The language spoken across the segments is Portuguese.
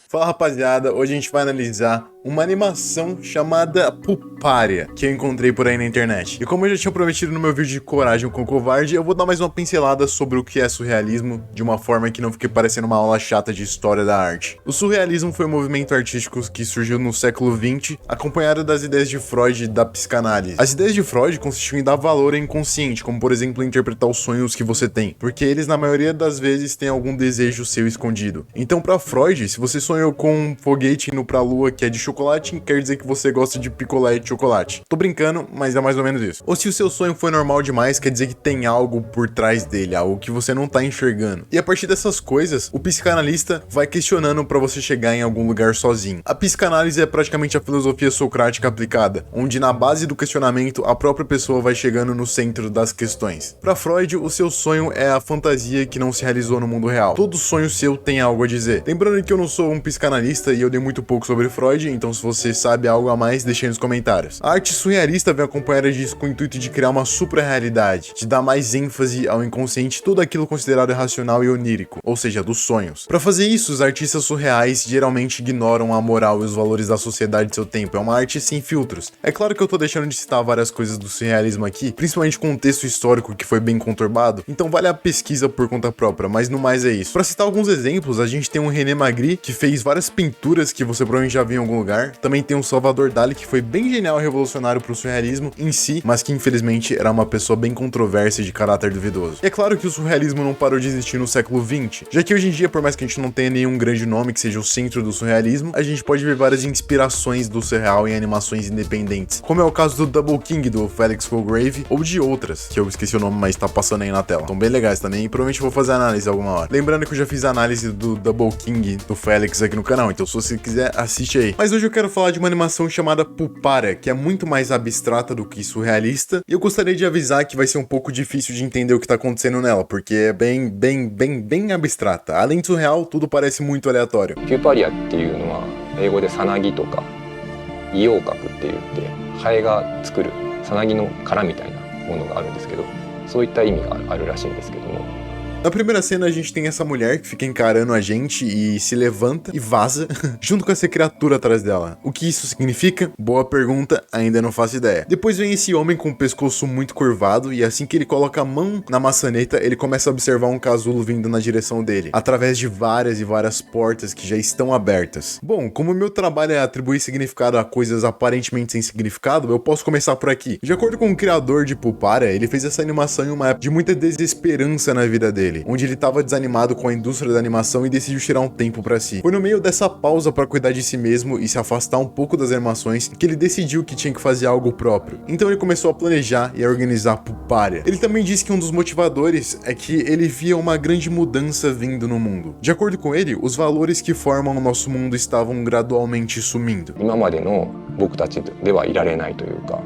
Fala rapaziada, hoje a gente vai analisar uma animação chamada Pulparia, que eu encontrei por aí na internet. E como eu já tinha prometido no meu vídeo de Coragem com o Covarde, eu vou dar mais uma pincelada sobre o que é surrealismo, de uma forma que não fique parecendo uma aula chata de história da arte. O surrealismo foi um movimento artístico que surgiu no século XX, acompanhado das ideias de Freud e da psicanálise. As ideias de Freud consistiam em dar valor ao inconsciente, como por exemplo interpretar os sonhos que você tem, porque eles na maioria das vezes têm algum desejo seu escondido. Então pra Freud, se você sonhou com um foguete indo pra lua que é de chocolate, quer dizer que você gosta de picolé de chocolate. Tô brincando, mas é mais ou menos isso. Ou se o seu sonho foi normal demais, quer dizer que tem algo por trás dele, algo que você não tá enxergando. E a partir dessas coisas, o psicanalista vai questionando pra você chegar em algum lugar sozinho. A psicanálise é praticamente a filosofia socrática aplicada, onde na base do questionamento a própria pessoa vai chegando no centro das questões. Pra Freud, o seu sonho é a fantasia que não se realizou no mundo real. Todo sonho seu tem algo a dizer. Lembrando que eu não sou um psicanalista e eu dei muito pouco sobre Freud, então se você sabe algo a mais, deixe aí nos comentários. A arte surrealista vem acompanhada disso com o intuito de criar uma supra-realidade, de dar mais ênfase ao inconsciente, tudo aquilo considerado irracional e onírico, ou seja, dos sonhos. Para fazer isso, os artistas surreais geralmente ignoram a moral e os valores da sociedade de seu tempo, é uma arte sem filtros. É claro que eu tô deixando de citar várias coisas do surrealismo aqui, principalmente com um texto histórico que foi bem conturbado, então vale a pesquisa por conta própria, mas no mais é isso. Para citar alguns exemplos, a gente tem um René Magritte, que fez várias pinturas que você provavelmente já viu em algum lugar. Também tem um Salvador Dalí, que foi bem genial e revolucionário pro surrealismo em si, mas que infelizmente era uma pessoa bem controversa e de caráter duvidoso. E é claro que o surrealismo não parou de existir no século XX, já que hoje em dia, por mais que a gente não tenha nenhum grande nome que seja o centro do surrealismo, a gente pode ver várias inspirações do surreal em animações independentes, como é o caso do Double King, do Felix Walgrave, ou de outras, que eu esqueci o nome, mas tá passando aí na tela. São bem legais também, e provavelmente eu vou fazer análise alguma hora. Lembrando que eu já fiz análise do Double King, do Felix aqui no canal, então se você quiser, assiste aí. Mas hoje eu quero falar de uma animação chamada Pulparia, que é muito mais abstrata do que surrealista, e eu gostaria de avisar que vai ser um pouco difícil de entender o que tá acontecendo nela, porque é bem abstrata. Além de surreal, tudo parece muito aleatório. ピューパリアっていうのは英語でさなぎとか異様核って言ってハエが作るさなぎの殻みたいなものがあるんですけど、そういった意味があるらしいんですけども。 Na primeira cena a gente tem essa mulher que fica encarando a gente e se levanta e vaza, junto com essa criatura atrás dela. O que isso significa? Boa pergunta, ainda não faço ideia. Depois vem esse homem com o pescoço muito curvado e assim que ele coloca a mão na maçaneta, ele começa a observar um casulo vindo na direção dele, através de várias e várias portas que já estão abertas. Bom, como meu trabalho é atribuir significado a coisas aparentemente sem significado, eu posso começar por aqui. De acordo com o criador de Pulparia, ele fez essa animação em uma época de muita desesperança na vida dele, onde ele estava desanimado com a indústria da animação e decidiu tirar um tempo para si. Foi no meio dessa pausa para cuidar de si mesmo e se afastar um pouco das animações que ele decidiu que tinha que fazer algo próprio. Então ele começou a planejar e a organizar Pulparia. Ele também disse que um dos motivadores é que ele via uma grande mudança vindo no mundo. De acordo com ele, os valores que formam o nosso mundo estavam gradualmente sumindo. 今までの僕たちではいられないというか。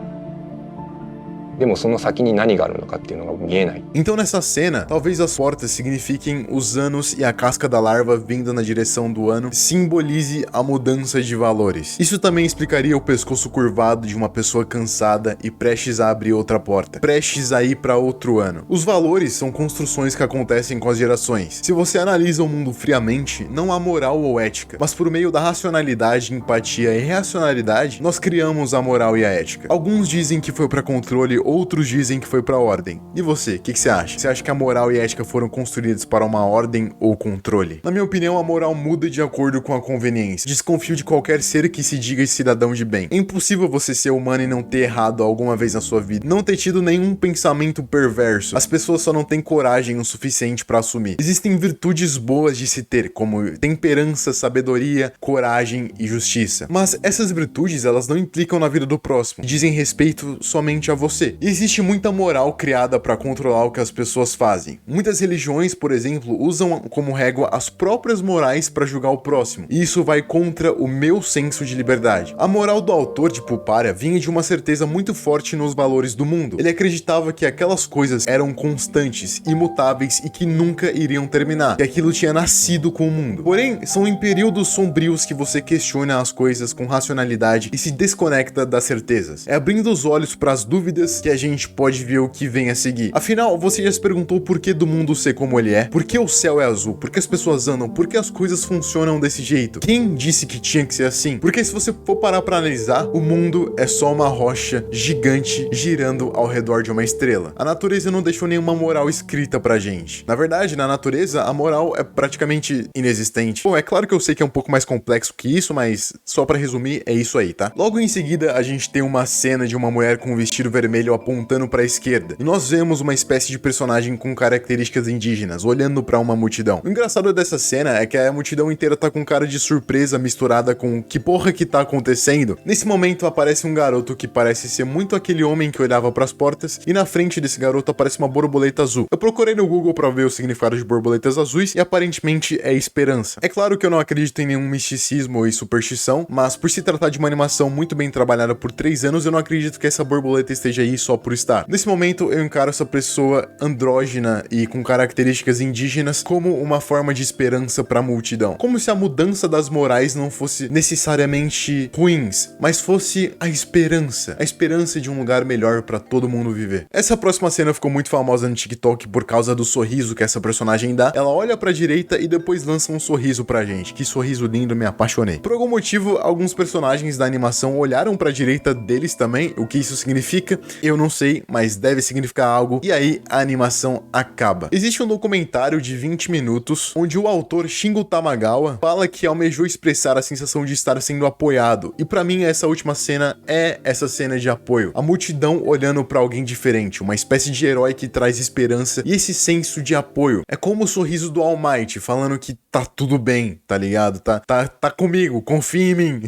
でもその先に何があるのかっていうのが見えない。 Então nessa cena, talvez as portas signifiquem os anos e a casca da larva vindo na direção do ano simbolize a mudança de valores. Isso também explicaria o pescoço curvado de uma pessoa cansada e prestes a abrir outra porta, prestes a ir para outro ano. Os valores são construções que acontecem com as gerações. Se você analisa o mundo friamente, não há moral ou ética, mas por meio da racionalidade, empatia e racionalidade, nós criamos a moral e a ética. Alguns dizem que foi para controle, outros dizem que foi pra ordem. E você, o que você acha? Você acha que a moral e a ética foram construídas para uma ordem ou controle? Na minha opinião, a moral muda de acordo com a conveniência. Desconfio de qualquer ser que se diga cidadão de bem. É impossível você ser humano e não ter errado alguma vez na sua vida, não ter tido nenhum pensamento perverso. As pessoas só não têm coragem o suficiente pra assumir. Existem virtudes boas de se ter, como temperança, sabedoria, coragem e justiça. Mas essas virtudes, elas não implicam na vida do próximo, dizem respeito somente a você. E existe muita moral criada para controlar o que as pessoas fazem. Muitas religiões, por exemplo, usam como régua as próprias morais para julgar o próximo. E isso vai contra o meu senso de liberdade. A moral do autor de Pulparia vinha de uma certeza muito forte nos valores do mundo. Ele acreditava que aquelas coisas eram constantes, imutáveis e que nunca iriam terminar. Que aquilo tinha nascido com o mundo. Porém, são em períodos sombrios que você questiona as coisas com racionalidade e se desconecta das certezas. É abrindo os olhos para as dúvidas que que a gente pode ver o que vem a seguir. Afinal, você já se perguntou por que do mundo ser como ele é? Por que o céu é azul? Por que as pessoas andam? Por que as coisas funcionam desse jeito? Quem disse que tinha que ser assim? Porque se você for parar pra analisar, o mundo é só uma rocha gigante girando ao redor de uma estrela. A natureza não deixou nenhuma moral escrita pra gente. Na verdade, na natureza, a moral é praticamente inexistente. Bom, é claro que eu sei que é um pouco mais complexo que isso, mas só pra resumir, é isso aí, tá? Logo em seguida, a gente tem uma cena de uma mulher com um vestido vermelho apontando pra esquerda. E nós vemos uma espécie de personagem com características indígenas, olhando pra uma multidão. O engraçado dessa cena é que a multidão inteira tá com cara de surpresa misturada com que porra que tá acontecendo. Nesse momento, aparece um garoto que parece ser muito aquele homem que olhava pras portas, e na frente desse garoto aparece uma borboleta azul. Eu procurei no Google pra ver o significado de borboletas azuis, e aparentemente é esperança. É claro que eu não acredito em nenhum misticismo e superstição, mas por se tratar de uma animação muito bem trabalhada por 3 anos, eu não acredito que essa borboleta esteja aí só por estar. Nesse momento, eu encaro essa pessoa andrógina e com características indígenas como uma forma de esperança pra multidão. Como se a mudança das morais não fosse necessariamente ruins, mas fosse a esperança de um lugar melhor pra todo mundo viver. Essa próxima cena ficou muito famosa no TikTok por causa do sorriso que essa personagem dá. Ela olha pra direita e depois lança um sorriso pra gente. Que sorriso lindo, me apaixonei. Por algum motivo, alguns personagens da animação olharam pra direita deles também. O que isso significa? Eu não sei, mas deve significar algo. E aí, a animação acaba. Existe um documentário de 20 minutos, onde o autor Shingo Tamagawa fala que almejou expressar a sensação de estar sendo apoiado. E pra mim, essa última cena é essa cena de apoio. A multidão olhando pra alguém diferente, uma espécie de herói que traz esperança e esse senso de apoio. É como o sorriso do All Might, falando que tá tudo bem, tá ligado? Tá comigo, confia em mim.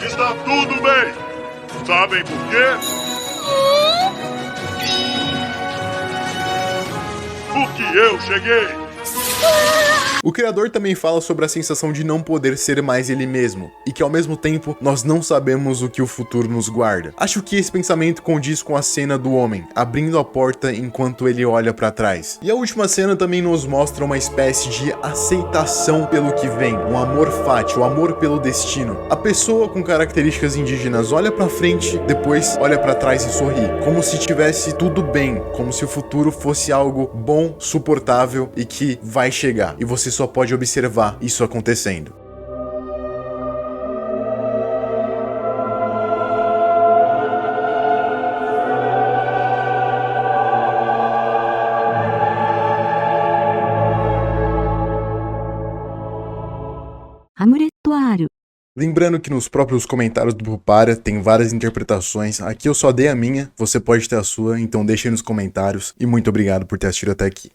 Está tudo bem. Sabem por quê? Porque eu cheguei. O criador também fala sobre a sensação de não poder ser mais ele mesmo, e que ao mesmo tempo nós não sabemos o que o futuro nos guarda. Acho que esse pensamento condiz com a cena do homem, abrindo a porta enquanto ele olha pra trás. E a última cena também nos mostra uma espécie de aceitação pelo que vem, um amor fati, o amor pelo destino. A pessoa com características indígenas olha pra frente, depois olha pra trás e sorri, como se tivesse tudo bem, como se o futuro fosse algo bom, suportável e que vai chegar, e você só pode observar isso acontecendo. Lembrando que nos próprios comentários do Pupara tem várias interpretações, aqui eu só dei a minha, você pode ter a sua, então deixe aí nos comentários, e muito obrigado por ter assistido até aqui.